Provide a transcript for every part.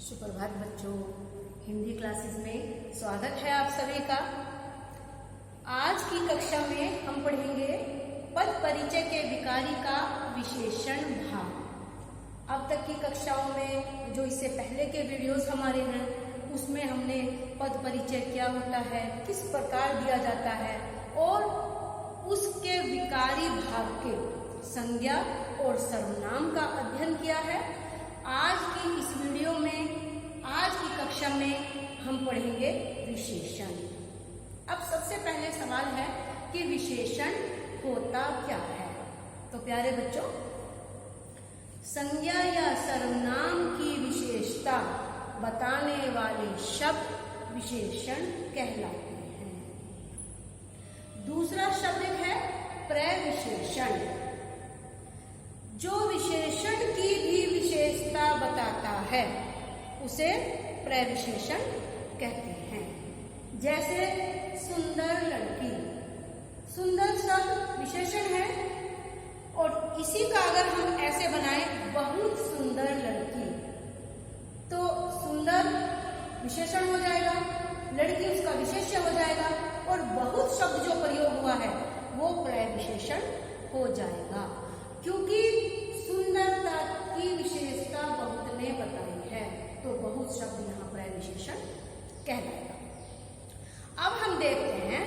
सुप्रभात बच्चों, हिंदी क्लासेस में स्वागत है आप सभी का। आज की कक्षा में हम पढ़ेंगे पद परिचय के विकारी का विशेषण भाग। अब तक की कक्षाओं में जो इससे पहले के वीडियोस हमारे हैं उसमें हमने पद परिचय क्या होता है, किस प्रकार दिया जाता है और उसके विकारी भाग के संज्ञा और सर्वनाम का अध्ययन किया है। आज की इस वीडियो में, आज की कक्षा में हम पढ़ेंगे विशेषण। अब सबसे पहले सवाल है कि विशेषण होता क्या है। तो प्यारे बच्चों, संज्ञा या सर्वनाम की विशेषता बताने वाले शब्द विशेषण कहलाते हैं। दूसरा शब्द है प्रविशेषण, जो विशेषण की भी विशेषता बताता है उसे प्रविशेषण कहते हैं। जैसे सुंदर लड़की, सुंदर शब्द विशेषण है और इसी का अगर हम ऐसे बनाएं बहुत सुंदर लड़की, तो सुंदर विशेषण हो जाएगा, लड़की उसका विशेष्य हो जाएगा और बहुत शब्द जो प्रयोग हुआ है वो प्रविशेषण हो जाएगा, क्योंकि सुंदरता की विशेषता बहुत ने बताई है तो बहुत शब्द यहाँ प्रविशेषण कहलाएगा। अब हम देखते हैं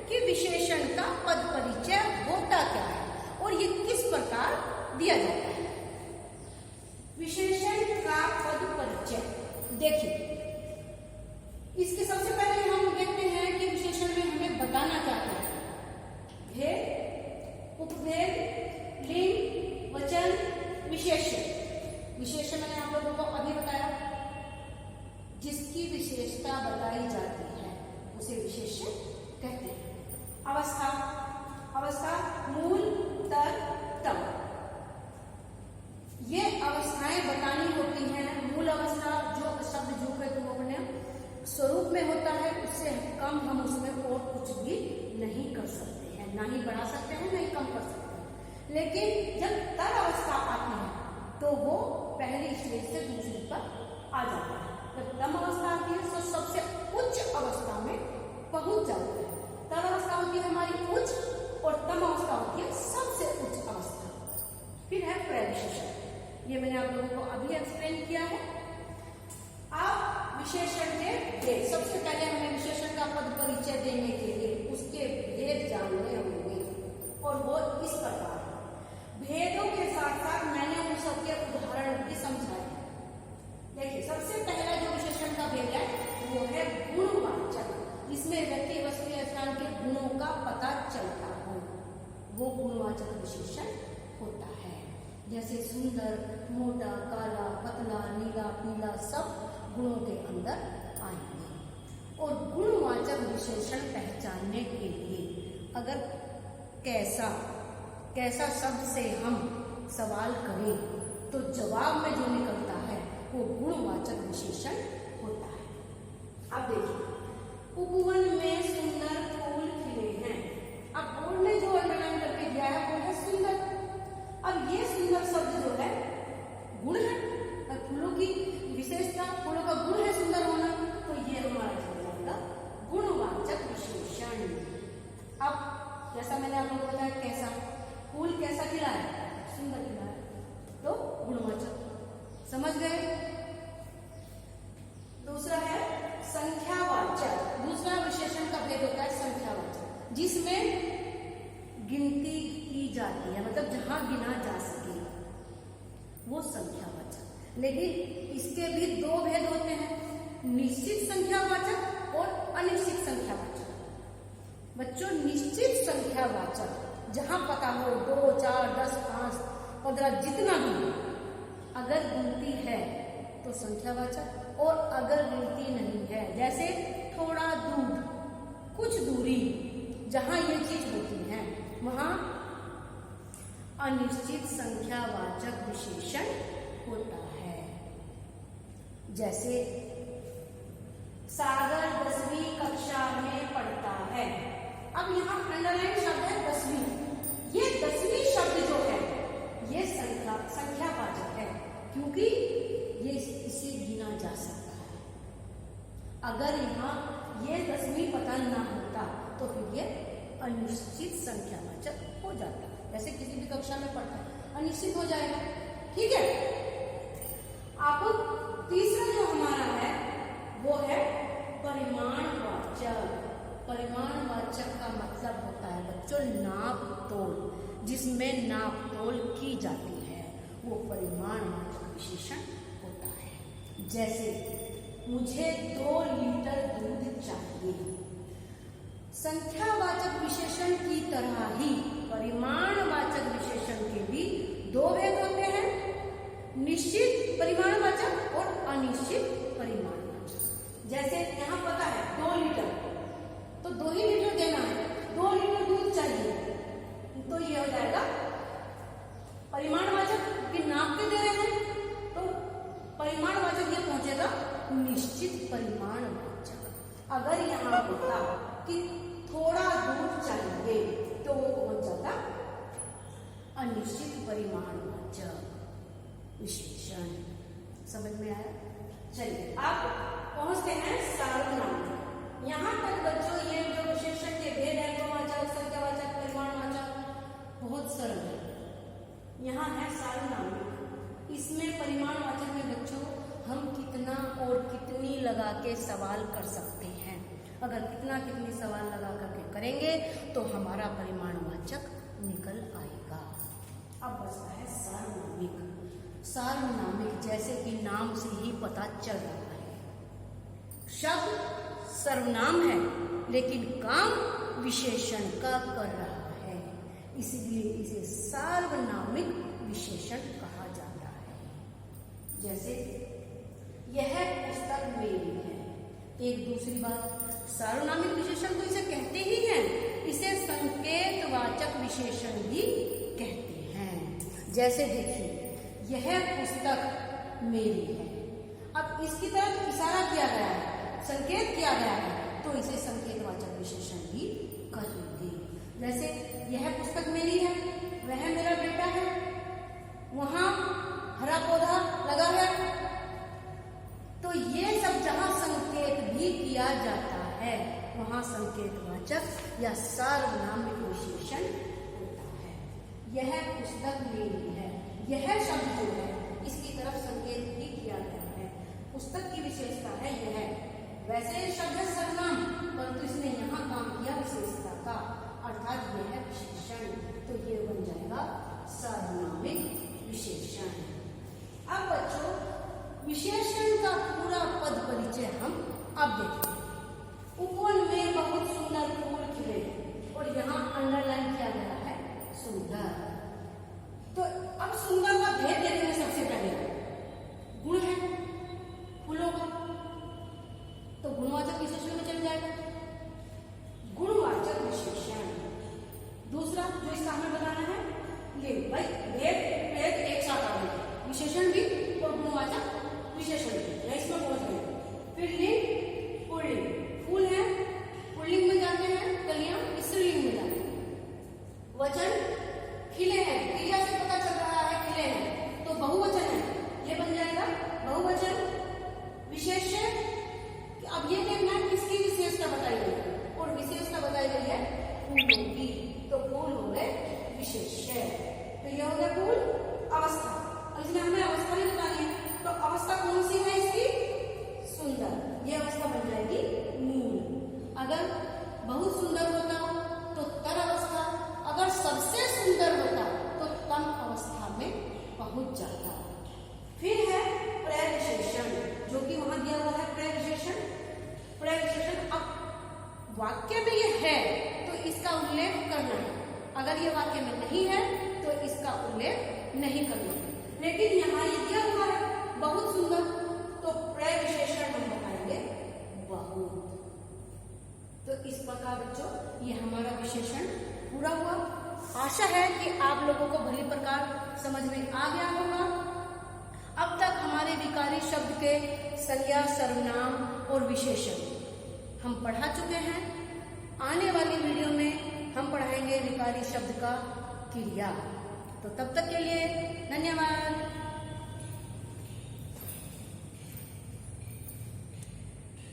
कि विशेषण का पद परिचय होता क्या है और ये किस प्रकार दिया जाता है। विशेषण का पद परिचय देखिए, इसके सबसे पहले हम देखते हैं कि विशेषण में हमें बताना क्या है। भेद, उपभेद, लिंग, वचन, विशेषण। विशेषण मैंने आप लोगों को अभी बताया, जिसकी विशेषता बताई जाती है उसे विशेषण कहते हैं। अवस्था, अवस्था मूल, तर, तम, ये अवस्थाएं बतानी होती हैं। मूल अवस्था जो शब्द जो है तो अपने स्वरूप में होता है, उससे कम हम उसमें और कुछ भी नहीं कर सकते हैं, ना ही बढ़ा सकते हैं ना ही कम कर सकते हैं। लेकिन जब तर अवस्था आती है तो वो पहली स्टेज से दूसरी पर आ जाता है। जब तम अवस्था आती है तो सबसे उच्च अवस्था में पहुंच जाता है। तर अवस्था होती है हमारी उच्च और तम अवस्था होती है सबसे उच्च अवस्था। फिर है प्रविशेषण, ये मैंने आप लोगों को अभी एक्सप्लेन किया है। अब विशेषण के भेद, सबसे पहले हमें विशेषण का पद परिचय देने के लिए उसके भेद जानने होंगे और वो इस प्रकार। भेदों के साथ साथ मैंने उन सबके उदाहरण भी समझाए। देखिए, सबसे पहला जो विशेषण का भेद है वो है गुणवाचक, जिसमें व्यक्ति वस्तु या स्थान के गुणों का पता चलता हो, वो गुणवाचक विशेषण होता है। जैसे सुंदर, मोटा, काला, पतला, नीला, पीला सब गुणों के अंदर आएंगे। और गुणवाचक विशेषण पहचानने के लिए अगर कैसा शब्द से हम सवाल करें तो जवाब में जो निकलता है वो गुणवाचक विशेषण होता है। अब देखिए, उपवन में सुंदर फूल खिले हैं। अब बोर्ड ने जो अंडरलाइन करके दिया है वो है सुंदर। अब ये सुंदर शब्द जो है गुण है, फूलों की विशेषता, फूलों का गुण है सुंदर होना, तो ये हमारा हो जाएगा गुणवाचक विशेषण। अब जैसा मैंने आप लोगों को बताया, कैसा फूल कैसा खिला है, सुंदर खिला है, तो गुणवाचक, समझ गए। दूसरा है संख्यावाचक। दूसरा विशेषण का भेद होता है संख्यावाचक, जिसमें गिनती की जाती है, मतलब जहां गिना जा सके वो संख्यावाचक। लेकिन इसके भी दो भेद होते हैं, निश्चित संख्यावाचक और अनिश्चित संख्यावाचक। बच्चों, निश्चित संख्यावाचक जहां पता हो 2, 4, 10, 5, 15 जितना भी, अगर गिनती है तो संख्यावाचक, और अगर गिनती नहीं है, जैसे थोड़ा दूर, कुछ दूरी, जहां ये चीज होती है वहां अनिश्चित संख्यावाचक विशेषण होता है। जैसे सागर 10वीं कक्षा में पढ़ता है। अब यहाँ अंडरलाइन शब्द है 10वीं। ये 10वीं शब्द जो है ये संख्यावाचक है, क्योंकि ये इसे गिना जा जा सकता है। अगर यहाँ ये 10वीं पता ना होता तो फिर ये अनिश्चित संख्यावाचक हो जाता। जैसे किसी भी कक्षा में पढ़ता है अनिश्चित हो जाएगा। ठीक है। अब तीसरा जो हमारा है वो है परिमाणवाचक। परिमाणवाचक का मतलब होता है बच्चों नाप तोल, जिसमें नाप तोल की जाती है वो परिमाणवाचक विशेषण होता है। जैसे मुझे 2 लीटर दूध चाहिए। संख्यावाचक विशेषण की तरह ही परिमाणवाचक विशेषण के भी 2 भेद होते हैं, निश्चित परिमाणवाचक और अनिश्चित परिमाणवाचक। जैसे यहाँ पता है 2 लीटर, तो 2 ही लीटर देना है, 2 लीटर दूध चाहिए, तो ये हो जाएगा परिमाणवाचक कि नाप के दे रहे हैं, तो परिमाणवाचक ये पहुंचेगा निश्चित परिमाणवाचक। अगर यहाँ होता कि थोड़ा दूध चाहिए तो वो पहुंच जाता अनिश्चित परिमाणवाचक विशेषण। समझ में आया? चलिए आप पहुंचते हैं सार्वनामिक। यहाँ तक बच्चों ये जो विशेषण के भेद है, क्रमवाचक, संख्यावाचक, परिमाणवाचक, बहुत सरल है। यहाँ है सार्वनामिक। इसमें परिमाणवाचक में बच्चों हम कितना और कितनी लगा के सवाल कर सकते हैं। अगर कितना कितनी सवाल लगा करके करेंगे तो हमारा परिमाणवाचक निकल आएगा। अब बचता है सार्वनामिक। सार्वनामिक जैसे कि नाम से ही पता चल रहा है, शब्द सर्वनाम है लेकिन काम विशेषण का कर रहा है, इसलिए इसे सार्वनामिक विशेषण कहा जाता है। जैसे यह पुस्तक मेरी है। एक दूसरी बात, सार्वनामिक विशेषण तो इसे कहते ही हैं, इसे संकेतवाचक विशेषण भी कहते हैं। जैसे देखिए यह पुस्तक मेरी है। अब इसकी तरफ इशारा किया गया है, संकेत किया गया है, तो इसे संकेतवाचक विशेषण भी कहेंगे। जैसे यह पुस्तक मेरी है, वह मेरा बेटा है, वहां हरा पौधा लगा है, तो ये सब जहां संकेत भी किया जाता है वहां संकेतवाचक या सार्वनामिक विशेषण होता है। यह पुस्तक मेरी है, यह शब्द जो है इसकी तरफ संकेत भी किया गया है। पुस्तक की विशेषता है यह, वैसे शब्द है सर्वनाम परंतु इसने यहाँ काम किया विशेषता का, अर्थात यह विशेषण, तो ये बन जाएगा सार्वनामिक विशेषण। अब बच्चों विशेषण का पूरा पद परिचय हम अब देखते हैं। उपवन में बहुत सुंदर फूल खिले, और यहाँ अंडरलाइन किया गया है सुंदर। तो अब सुंदर का भेद देखेंगे। सबसे पहले गुण है फूलों का, तो गुणवाचक विशेषण में चल जाएगा गुणवाचक विशेषण। दूसरा जो इसका हमें बताना है लिंग, भाई भेद एक साथ आ गए, विशेषण भी और गुणवाचक विशेषण भी, इसमें पहुंच गए। फिर लिंग पुल्लिंग, फूल है पुल्लिंग में जाते हैं, कलियां स्त्रीलिंग में जाते हैं। वचन खिले हैं, क्रिया से पता चल रहा है खिले हैं, तो बहुवचन है, ये बन जाएगा बहुवचन। विशेषण, अब ये देखना है किसकी विशेषता बताई गई है, और विशेषता बताई गई है फूलों की, तो फूल हो गए विशेष्य। तो ये हो गया फूल। अवस्था, इसमें हमें अवस्था भी बतानी है, तो अवस्था कौन सी है इसकी? सुंदर, ये अवस्था बन जाएगी मूल। अगर बहुत सुंदर होता तो तर अवस्था, अगर सबसे सुंदर होता तो तम अवस्था में पहुंच जाता। फिर है प्रविशेषण, जो कि वहां दिया हुआ है प्रविशेषण। प्रविशेषण अब वाक्य में ये है तो इसका उल्लेख करना है, अगर ये वाक्य में नहीं है तो इसका उल्लेख नहीं करना है। लेकिन यहाँ ये दिया हुआ है बहुत सुंदर, तो प्रविशेषण हम बताएंगे बहुत। तो इस प्रकार बच्चों ये हमारा विशेषण पूरा हुआ। आशा है कि आप लोगों को भली प्रकार समझ में आ गया होगा। अब तक हमारे विकारी शब्द के संज्ञा, सर्वनाम और विशेषण हम पढ़ा चुके हैं। आने वाली वीडियो में हम पढ़ाएंगे विकारी शब्द का क्रिया। तो तब तक के लिए धन्यवाद।